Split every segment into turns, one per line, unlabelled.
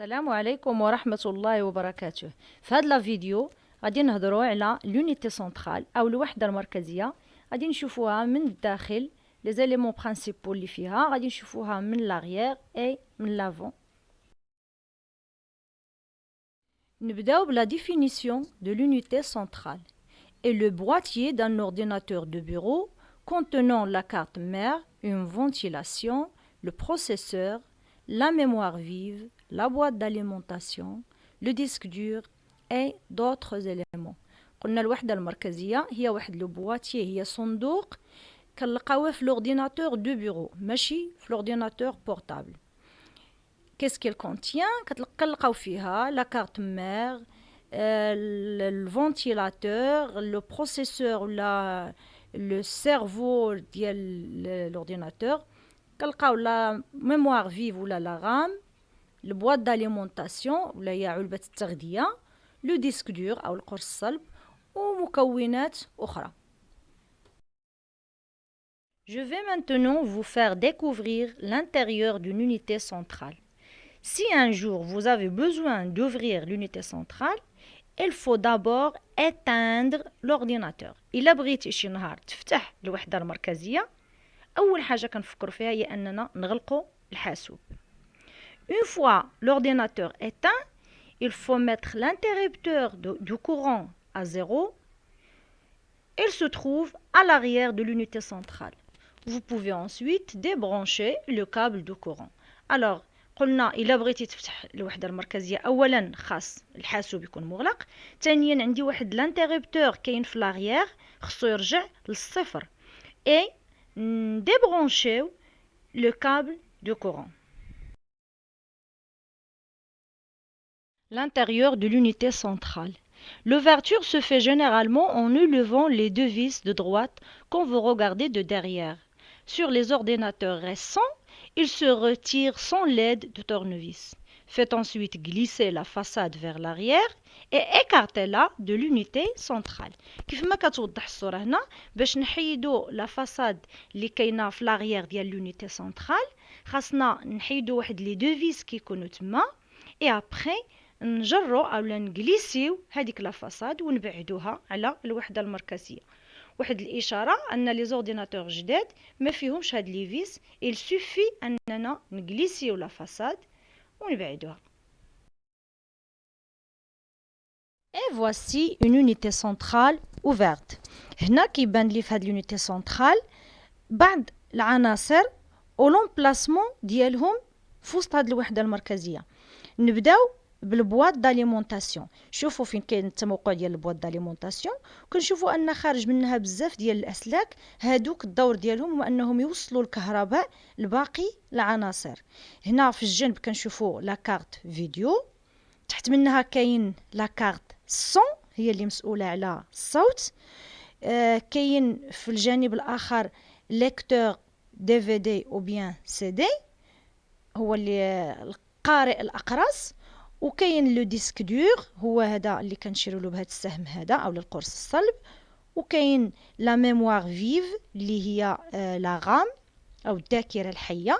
السلام عليكم ورحمة الله وبركاته. في هذا الفيديو غادي نهضروا على لونيتي سنترال او الوحدة المركزية. غادي نشوفوها من الداخل، لي زيليمون برينسيپو اللي فيها غادي نشوفوها من لاغيير اي من لافون. نبداو بلا définition de l'unité centrale est le boîtier d'un ordinateur de bureau contenant la carte mère, une ventilation, le processeur, la mémoire vive, la boîte d'alimentation, le disque dur et d'autres éléments. قلنا الوحدة المركزية هي واحد لو بواتيي، هي صندوق كنلقاوه في l'ordinateur de bureau ماشي في l'ordinateur portable. Qu'est-ce qu'elle contient؟ كنلقاو فيها la carte mère, le ventilateur, le processeur ولا le cerveau ديال l'ordinateur. كنلقاو la mémoire vive ولا la RAM, le boîte d'alimentation ولا هي علبة التغذية, le disque dur أو القرص الصلب ومكونات أخرى. Je vais maintenant vous faire découvrir l'intérieur d'une unité centrale. Si un jour vous avez besoin d'ouvrir l'unité centrale, il faut d'abord éteindre l'ordinateur. إلا بغيتي شي نهار تفتح الوحدة المركزية، أول حاجة كنفكر فيها هي أننا نغلقوا الحاسوب. Une fois l'ordinateur éteint, il faut mettre l'interrupteur du courant à 0. Il se trouve à l'arrière de l'unité centrale. Vous pouvez ensuite débrancher le câble de courant. Alors, قلنا إلا بغيتي تفتح الوحدة المركزية أولا خاص الحاسوب يكون مغلق، ثانيا عندي واحد الانتربتور كاين في لاغيير خصو يرجع للصفر et débrancher le câble de courant. L'intérieur de l'unité centrale. L'ouverture se fait généralement en élevant les deux vis de droite quand vous regardez de derrière. Sur les ordinateurs récents, il se retire sans l'aide de tournevis. Faites ensuite glisser la façade vers l'arrière et écartez-la de l'unité centrale. كيف ما كتوضح الصورة هنا، باش نحيدو لا فاساد اللي كاينه في لاغيير ديال l'unité centrale خاصنا نحيدو واحد لي دو فيس كيكونوا تما et après نجرو اولا نجليسيو هذيك لا فاساد ونبعدوها على الوحدة المركزية. واحد الاشاره ان لي زورديناتور جداد ما فيهمش هاد لي فيس، il suffit اننا نجليسيو لا فاساد ونبعدوها. Et voici une unité centrale ouverte. هنا كيبان لي في هاد l'unité centrale بعض العناصر او لومبلاسمون ديالهم في وسط هاد الوحدة المركزية. نبداو بالبواط داليمونطاسيون. شوفوا فين كاين التموقع ديال البواط داليمونطاسيون، كنشوفوا ان خارج منها بزاف ديال الاسلاك، هادوك الدور ديالهم هو انهم يوصلوا الكهرباء لباقي العناصر. هنا في الجنب كنشوفوا لا كارت فيديو، تحت منها كاين لا كارت سون هي اللي مسؤوله على الصوت. كاين في الجانب الاخر ليكتور دي في دي او بيان سي دي هو اللي القارئ الاقراص، وكاين لو ديسك دور هو هذا اللي كنشيروا له بهذا السهم هذا او القرص الصلب، وكاين لا ميموار فيف اللي هي لا غام او الذاكره الحيه،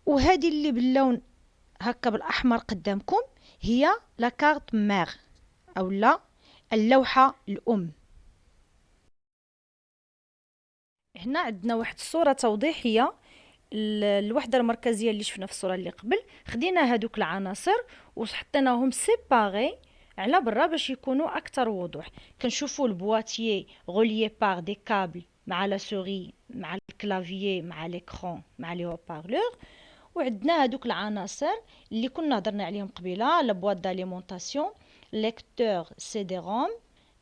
وهذه اللي باللون هكا بالاحمر قدامكم هي لا كارت مير او لا اللوحه الام. هنا عندنا واحد الصوره توضيحيه الوحده المركزيه اللي شفنا في الصوره اللي قبل. خدينا هذوك العناصر وحطيناهم سيباري على برا باش يكونوا اكثر وضوح. كنشوفوا البواتيي غوليي بار دي كابل مع لا سوري مع الكلافيي مع ليكرون مع لي هوبارلور، وعندنا هذوك العناصر اللي كنا هضرنا عليهم قبيله، لا بواط داليمونطاسيون، ليكتور سي دي روم،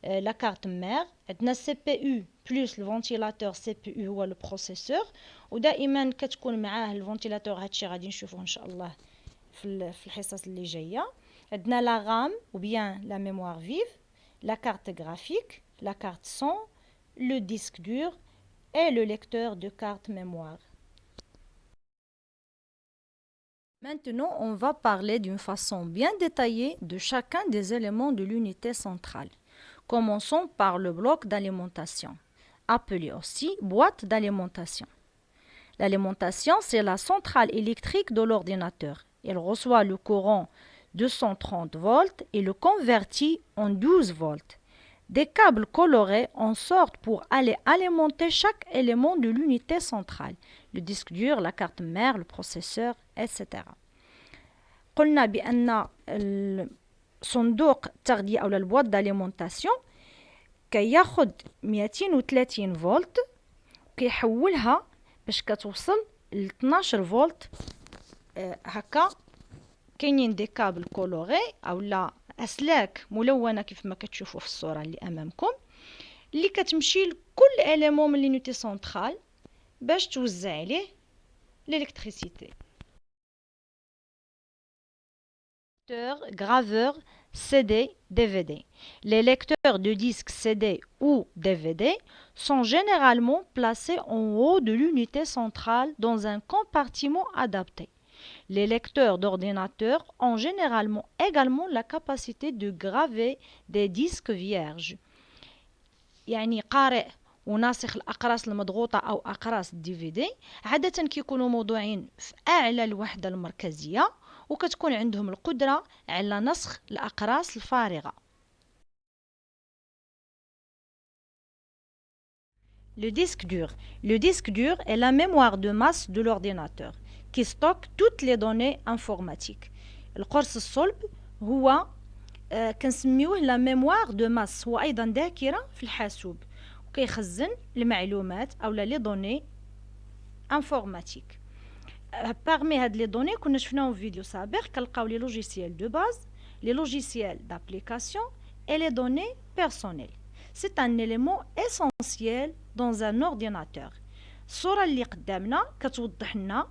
لا كارت مير، عندنا سي بي يو بلس الفونتيلاتور سي بي يو هو لو بروسيسور، ودائما كتكون معاه الفونتيلاتور. هادشي غادي نشوفوه ان شاء الله في الحصص اللي جايه. عندنا لا غام ou bien la mémoire vive, la carte graphique, la carte son, le disque dur et le lecteur de carte mémoire. Maintenant, on va parler d'une façon bien détaillée de chacun des éléments de l'unité centrale. Commençons par le bloc d'alimentation, appelé aussi boîte d'alimentation. L'alimentation, c'est la centrale électrique de l'ordinateur. Il reçoit le courant 230 volts et le convertit en 12 volts. Des câbles colorés en sortent pour aller alimenter chaque élément de l'unité centrale, le disque dur, la carte mère, le processeur, etc. قلنا بأن صندوق التغذية أو البواد d'alimentation كياخد 230 فولت وكيحولها باش كتوصل ل 12 فولت. هكا كاينين دي كابل كولوري او لا اسلاك ملونه كيف ما كتشوفوا في الصوره اللي امامكم اللي كتمشي لكل اليمون من لونيتي سنترال باش توزع عليه الالكتريسيتي. Graveur CD, DVD. Les lecteurs de disques CD ou DVD sont généralement placés en haut de l'unité centrale dans un compartiment adapté. Les lecteurs d'ordinateurs ont généralement également la capacité de graver des disques vierges. يعني قارئ وناسخ الأقراص المضغوطة أو أقراص DVD عادة كيكونوا موضوعين في أعلى الوحدة المركزية وكتكون عندهم القدرة على نسخ الأقراص الفارغة. Le disque dur. Le disque dur est la mémoire de masse de l'ordinateur qui stocke toutes les données informatiques. القرص الصلب هو كنسميوه la mémoire de masse، هو أيضا ذاكرة في الحاسوب وكيخزن المعلومات أو لي دوني انفورماتيك. Parmi هاد لي دوني كنا شفناهم في فيديو سابق كنلقاو لي لوجيسيال دو باز، لي لوجيسيال d'application et les données personnelles. C'est un élément essentiel dans un ordinateur. الصورة اللي قدامنا كتوضح لنا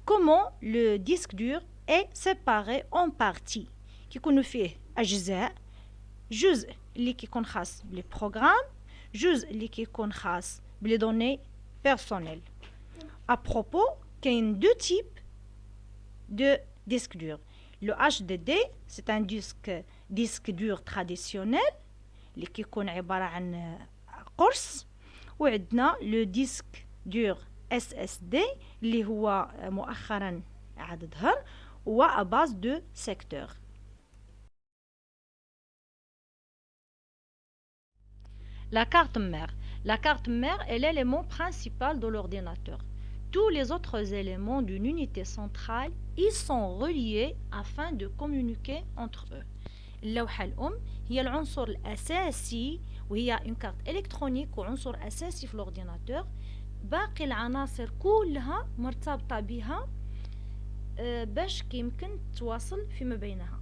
comment le disque dur est séparé en parties. كيكونوا فيه أجزاء، جزء اللي كيكون خاص بلي بروغرام، جزء اللي كيكون خاص بلي دوني بيرسونيل. À propos, كاين deux types de disque dur. Le HDD, c'est un disque dur traditionnel اللي كيكون عبارة عن قرص، وعندنا لو ديسك دور SSD اللي هو مؤخرا عاد ظهر هو à base de secteur. La carte mère. La carte mère est l'élément principal de l'ordinateur. Tous les autres éléments d'une unité centrale ils sont reliés afin de communiquer entre eux. اللوحة الأم هي العنصر الأساسي وهي une carte électronique وعنصر أساسي في الأورديناتور. باقي العناصر كلها مرتبطة بها باش كيمكن تواصل فيما بينها.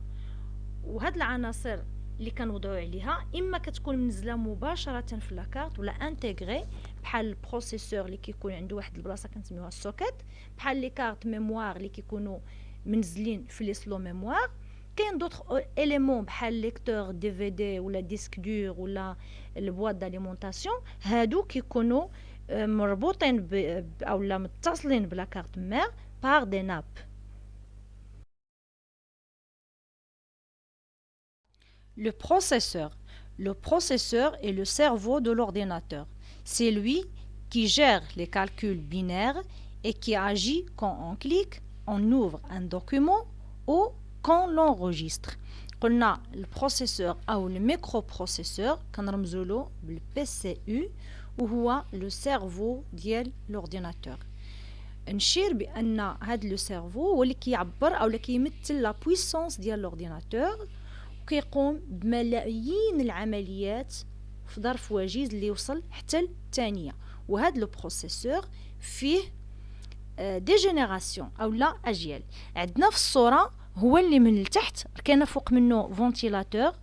وهاد العناصر اللي كنوضعوا عليها اما كتكون منزله مباشره في لاكارت ولا انتغري بحال البروسيسور اللي كيكون عنده واحد البلاصه كنسميوها السوكيت، بحال لي كارت ميموار اللي كيكونوا منزلين في لي سلو ميموار. كاين دوطخ اليمون بحال ليكتور دي في دي ولا ديسك دور ولا البواط داليمونطاسيون، هادو كيكونوا مربوطين اولا متصلين بلا كارت مير بار دي ناب. Le processeur. Le processeur est le cerveau de l'ordinateur. C'est lui qui gère les calculs binaires et qui agit quand on clique, on ouvre un document ou quand l'enregistre. قلنا البروسيسور أو الميكروبروسيسور كنرمزولو بالPCU وهو لو سيرفو ديال l'ordinateur. نشير بأن هاد لو سيرفو هو اللي كيعبر أو اللي كيمثل لا بويسونس ديال l'ordinateur كيقوم بملايين العمليات في ظرف وجيز اللي يوصل حتى الثانيه. وهذا لو بروسيسور فيه دي جينيراسيون او لا اجيال. عندنا في الصوره هو اللي من التحت كاين فوق منه فونتيلاتور.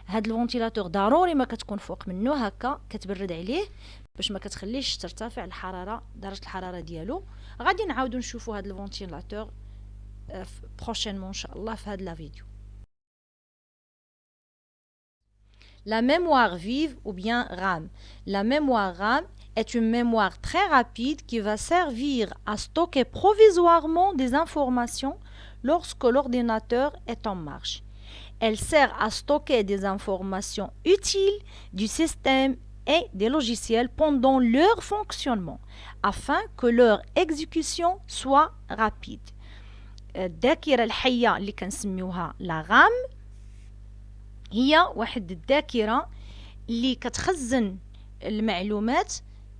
هذا الفونتيلاتور ضروري ما كتكون فوق منه هكا كتبرد عليه باش ما كتخليش ترتفع الحراره درجه الحراره ديالو. غادي نعاودو نشوفوا هذا الفونتيلاتور بروشينمون ان شاء الله في هذا لا فيديو. La mémoire vive ou bien RAM. La mémoire RAM est une mémoire très rapide qui va servir à stocker provisoirement des informations lorsque l'ordinateur est en marche. Elle sert à stocker des informations utiles du système et des logiciels pendant leur fonctionnement afin que leur exécution soit rapide. الذاكرة الحية اللي كنسميوها لا غام هي واحد الذاكرة اللي كتخزن المعلومات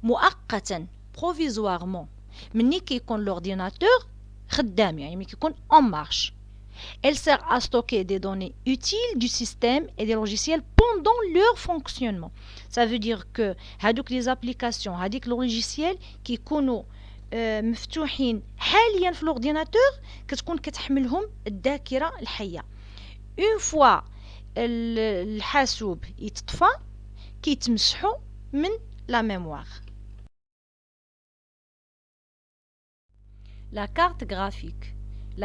مؤقتا بروفيزوارمون مني كيكون لورديناتور خدام يعني ملي كيكون اون مارش. Elle sert à stocker des données utiles du système et des logiciels pendant leur fonctionnement. Ça veut dire que هادوك les applications هاديك logiciels كيكونوا مفتوحين حاليا في l'ordinateur كتكون كتحملهم الذاكرة الحية. Une fois الحاسوب يتطفى كيتمسحوا من la mémoire. La carte graphique.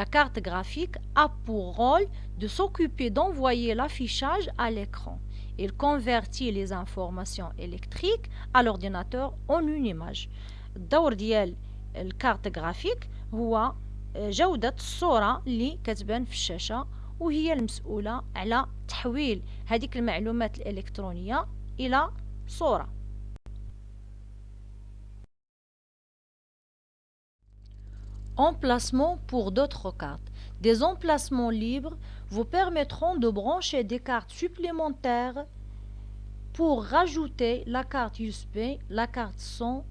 La carte graphique a pour rôle de s'occuper d'envoyer l'affichage à l'écran. Il convertit les informations électriques à l'ordinateur en une image. الدور ديال الكارت جرافيك هو جودة الصورة اللي كتبان في الشاشة وهي المسؤولة على تحويل هذيك المعلومات الإلكترونية إلى صورة. Emplacement pour d'autres cartes. Des emplacements libres vous permettront de brancher des cartes supplémentaires pour rajouter la carte USB, la carte son,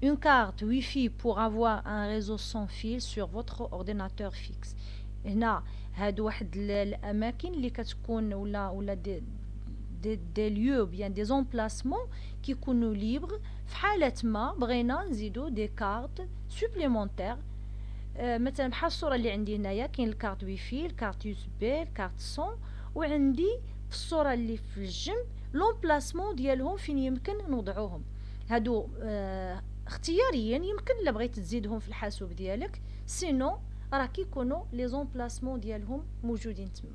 une carte Wi-Fi pour avoir un réseau sans fil sur votre ordinateur fixe. هنا هادو واحد الأماكن اللي كتكون ولا des lieux bien des emplacements qui كيكونوا libres في حالة ما بغينا نزيدو des cartes supplémentaires. مثلا بحال الصوره اللي عندي هنايا كاين الكارت ويفي الكارت يو اس بي الكارت سون وعندي في الصوره اللي في الجنب لومبلاسمون ديالهم فين يمكن نوضعوهم. هادو اختياريا يمكن الا بغيت تزيدهم في الحاسوب ديالك سينو راه كيكونوا لي زومبلاسمون ديالهم موجودين تما.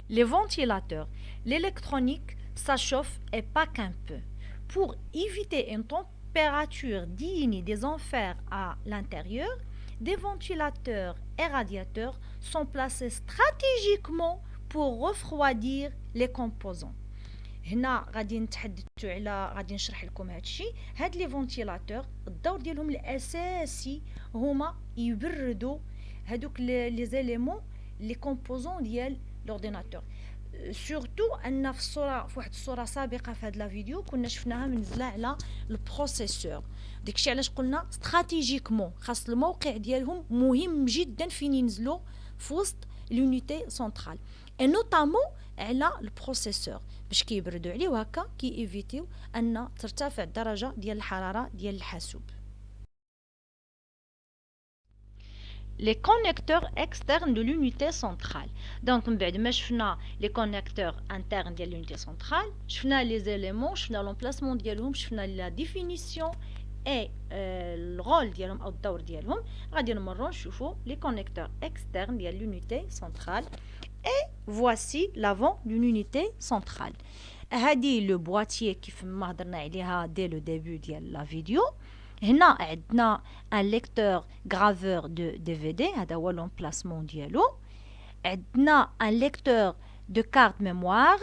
Les ventilateurs. L'électronique, ça chauffe et pas qu'un peu. Pour éviter une température digne des enfers à l'intérieur, des ventilateurs et radiateurs sont placés stratégiquement pour refroidir les composants. هنا غادي نتحدثوا على غادي نشرح لكم هادشي. هاد لي فونتيلاتور الدور ديالهم الاساسي هما يبردوا هادوك لي زيليمون لي كومبوزون ديال لورديناتور. سورتو ان في الصوره في واحد الصوره سابقه في هاد لا فيديو كنا شفناها منزله على البروسيسور. داكشي علاش قلنا استراتيجيكمون خاص الموقع ديالهم مهم جدا فين ينزلوا في وسط لونيتي سنترال اي نوتامون على البروسيسور باش كيبردوا عليه وهكا كييفيتيو ان ترتفع الدرجه ديال الحراره ديال الحاسوب. Les connecteurs externes de l'unité centrale. Donc, بعد ما شفنا les connecteurs internes ديال l'unité centrale, شفنا les éléments, شفنا l'emplacement ديالهم, شفنا la définition et le rôle ديالهم أو الدور ديالهم. غادي نمروا نشوفوا les connecteurs externes ديال l'unité centrale. Et voici l'avant d'une unité centrale. هذه le boîtier كيف ما هضرنا عليها dès le début ديال la vidéo. هنا عندنا un lecteur graveur de DVD هذا هو l'emplacement ديالو. عندنا un lecteur de carte mémoire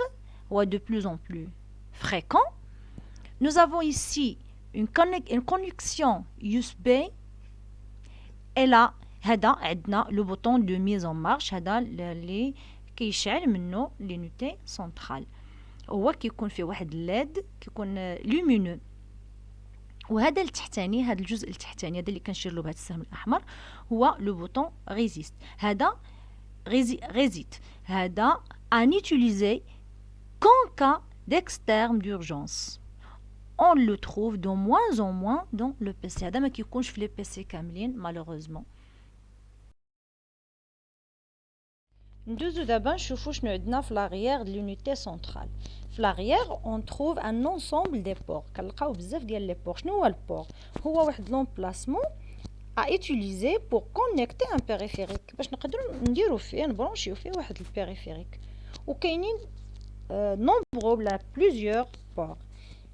هو de plus en plus fréquent. Nous avons ici une connexion USB et là هذا عندنا le bouton de mise en marche هذا اللي كيشعل منه l'unité centrale. هو كيكون فيه واحد LED كيكون lumineux. وهذا التحتاني هذا الجزء التحتاني هذا اللي كنشير له بهذا السهم الاحمر هو لو بوطون ريزيست. هذا ريزيت هذا ان utiliser qu'en cas d'externe d'urgence. On le trouve de moins en moins dans le PC. هذا ما كيكونش في لي بي سي كاملين malheureusement. ندوزو دابا نشوفو شنو عندنا في لاغيير د l'unité centrale. في لاغيير on trouve un ensemble des ports. كنلقاو بزاف ديال لي بور. شنو هو البور؟ هو واحد لومبلاسمون à utiliser pour connecter un périphérique باش نقدروا نديرو فيه نبرونشيو فيه واحد البيريفيريك. وكاينين nombreux بلا plusieurs ports.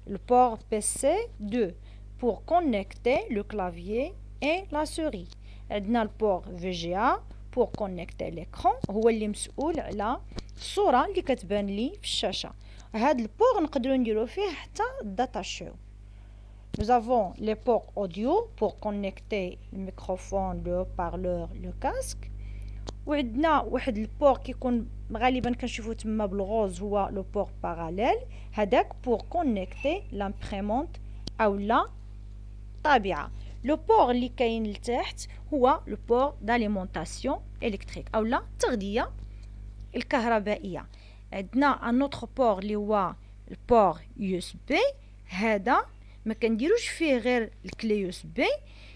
Le port PC2 pour connecter le clavier et la souris. عندنا البور VGA pour connecter l'écran هو اللي مسؤول على الصورة اللي كتبان لي في الشاشة. هاد البور نقدروا نديرو فيه حتى داتاشيو. nous avons les ports audio pour connecter le microphone, le haut-parleur, le casque. وعندنا واحد البور كيكون غالبا كنشوفو تما بالغوز هو لو بور باراليل هذاك بور كونيكتي لامبريمونت اولا طابعه. لو بور اللي كاين لتحت هو لو بور داليمونطاسيون الكتريك اولا التغذيه الكهربائيه. عندنا ان اوتر بور اللي هو البور يو اس بي. هذا ما كنديروش فيه غير الكلي يو اس بي،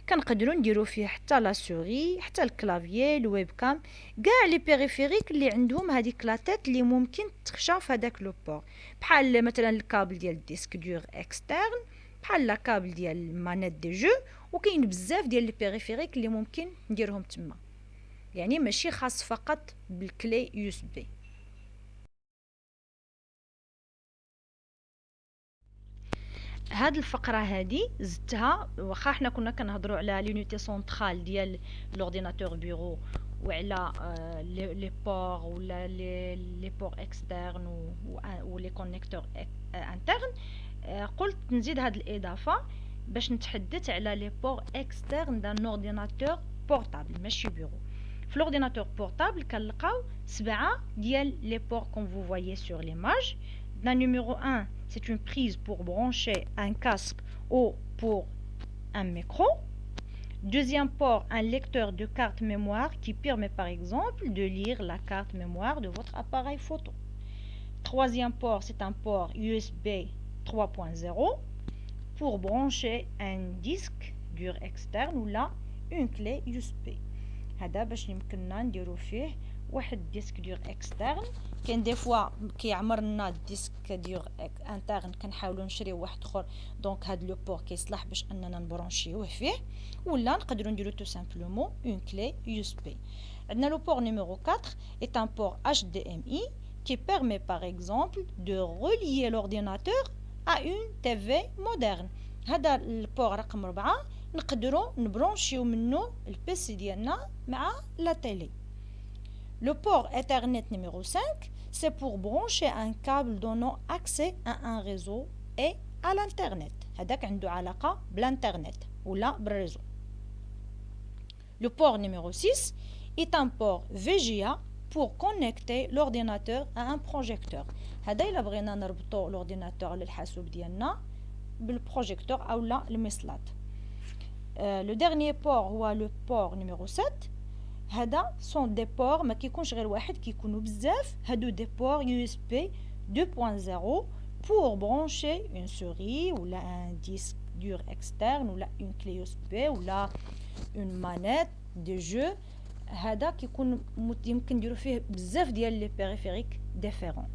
كنقدروا نديروا فيه حتى لا سوري، حتى الكلافيي، الويب كام، كاع لي بيريفيريك اللي عندهم هذيك لاتيت اللي ممكن تخشى في هذاك لو بور، بحال مثلا الكابل ديال الديسك دور اكسترن، بحال لا كابل ديال المانيت دي جو، وكاين بزاف ديال لي بيريفيريك اللي ممكن نديرهم تما، يعني ماشي خاص فقط بالكلي يو اس بي. هاد الفقره هادي زدتها واخا حنا كنا كنهضروا على لونيتي سونطرال ديال لورديناتور بيرو وعلى لي بور ولا لي بور اكسترن ولي كونيكتور انترن. قلت نزيد هاد الاضافه باش نتحدث على لي بور اكسترن دان اورديناتور بورتابل ماشي بيرو. في لورديناتور بورتابل كنلقاو 7 ديال لي بور كون فو فوايي سور ليماج. La numéro 1, c'est une prise pour brancher un casque ou pour un micro. Deuxième port, un lecteur de carte mémoire qui permet par exemple de lire la carte mémoire de votre appareil photo. Troisième port, c'est un port USB 3.0 pour brancher un disque dur externe ou là une clé USB. هذا باش يمكننا نديرو فيه واحد ديسك دور اكسترن. كاين دي فوا كيعمر لنا الديسك دور انترن كنحاولوا نشريو واحد اخر، دونك هاد لو بور كيصلح باش اننا نبرونشيوه فيه، ولا نقدروا نديرو تو سامبلومون اون كلي يو اس بي. عندنا لو بور نيميرو 4 est un port HDMI qui permet par exemple de relier l'ordinateur à une TV moderne. هذا البور رقم 4 نقدروا نبرونشيو منه البيسي ديالنا مع لا تيلي. Le port Ethernet numéro 5, c'est pour brancher un câble donnant accès à un réseau et à l'internet. هذاك عنده علاقة بالانترنت ولا بالريزو. Le port numéro 6 est un port VGA pour connecter l'ordinateur à un projecteur. هذا إلا بغينا نربطو l'ordinateur للحاسوب ديالنا بالبروجيكتور أو لا المصلات. Le dernier port هو le port numéro 7. هذا سون دي بور ما كيكونش غير واحد، كيكونوا بزاف. هادو دي بور يو اس بي 2.0 pour brancher une souris ou là un disque dur externe ou là une clé USB ou là une manette de jeu. هذا كيكون يمكن نديرو فيه بزاف ديال لي بيريفيريك ديفيرون.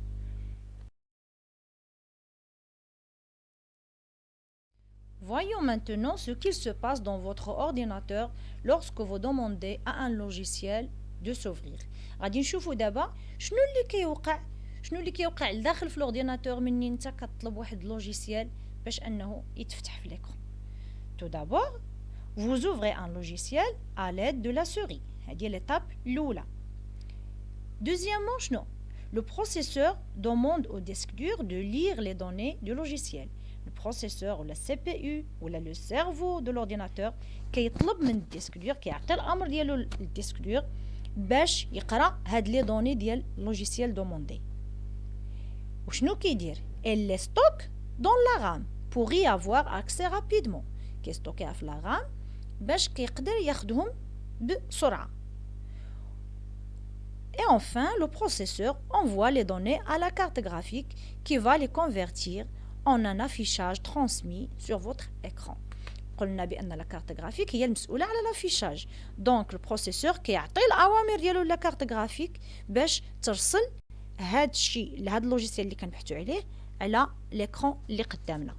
Voyons maintenant ce qu'il se passe dans votre ordinateur lorsque vous demandez à un logiciel de s'ouvrir. غادي نشوفوا دابا شنو اللي كيوقع لداخل في الاورديناتور منين انت كتطلب واحد لوجيسيال باش انه يتفتح في l'écran. Tout d'abord, vous ouvrez un logiciel à l'aide de la souris. هذه l'étape الاولى. Deuxièmement, شنو؟ Le processeur demande au disque dur de lire les données du logiciel. Le processeur ou la CPU ou le cerveau de l'ordinateur كيطلب من الديسك دور، كيعطي الامر ديالو للديسك دور باش يقرا هاد لي دوني ديال لوجيسيال دوموندي. وشنو كيدير؟ il les stocke dans la RAM pour y avoir accès rapidement. كيستوكيها في لا RAM باش كيقدر ياخدهم بسرعه. Et enfin, le processeur envoie les données à la carte graphique qui va les convertir en un affichage transmis sur votre écran. قلنا بأن لا كارت غرافيك هي المسؤولة على الافيشاج، دونك البروسيسور كيعطي الأوامر ديالو لا كارت غرافيك باش ترسل هاد الشيء لهاد اللوجيسيال اللي كنبحثوا عليه على ليكرون اللي قدامنا.